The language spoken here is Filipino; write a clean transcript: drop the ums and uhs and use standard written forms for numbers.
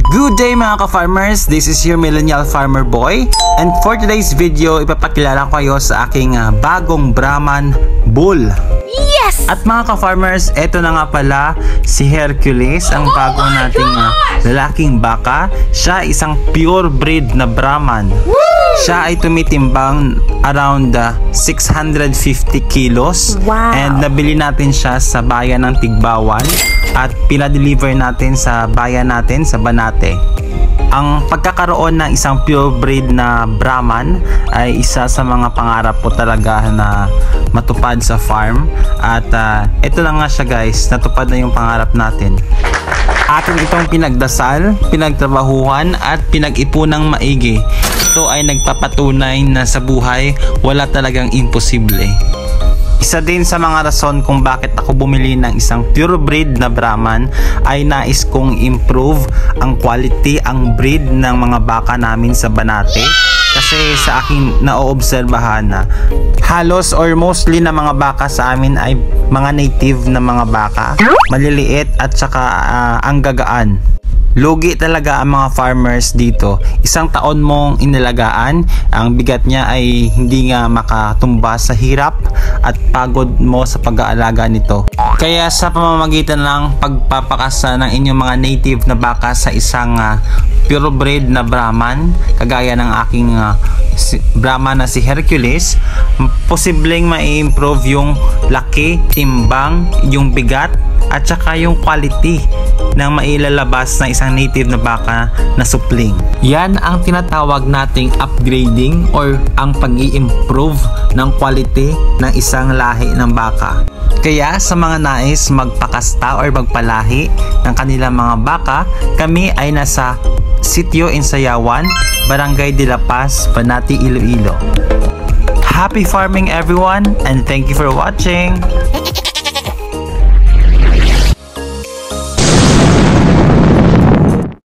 Good day mga ka-farmers, this is your Millennial Farmer Boy, and for today's video, ipapakilala ko kayo sa aking bagong Brahman Bull. Yes! At mga ka-farmers, eto na nga pala si Hercules, ang bago nating lalaking baka. Siya isang pure breed na Brahman. Siya ay tumitimbang around 650 kilos. Wow. And nabili natin siya sa bayan ng Tigbawan at pinadeliver natin sa bayan natin sa Banate. Ang pagkakaroon ng isang pure breed na Brahman ay isa sa mga pangarap ko talaga na matupad sa farm. At ito na nga siya guys, natupad na yung pangarap natin. Atin itong pinagdasal, pinagtrabahuhan at pinag-ipunang maigi. Ito ay nagpapatunay na sa buhay wala talagang imposible. Isa din sa mga rason kung bakit ako bumili ng isang pure breed na Brahman ay nais kong improve ang quality, ang breed ng mga baka namin sa Banate. Kasi sa akin naoobserbahan na halos or mostly na mga baka sa amin ay mga native na mga baka, maliliit at saka ang gagaan. Lugi talaga ang mga farmers dito. Isang taon mong inilagaan, ang bigat niya ay hindi nga makatumba sa hirap at pagod mo sa pag-aalaga nito. Kaya sa pamamagitan ng pagpapakasa ng inyong mga native na baka sa isang pure breed na Brahman, kagaya ng aking Brahman na si Hercules, posibleng ma-improve yung laki, timbang, yung bigat at saka yung quality ng mailalabas na isang native na baka na supling. Yan ang tinatawag nating upgrading or ang pag-i-improve ng quality ng isang lahi ng baka. Kaya sa mga nais magpakasta or magpalahi ng kanilang mga baka, kami ay nasa Sitio Insayawan, Barangay de la Paz, Banati, Iloilo. Happy farming everyone, and thank you for watching!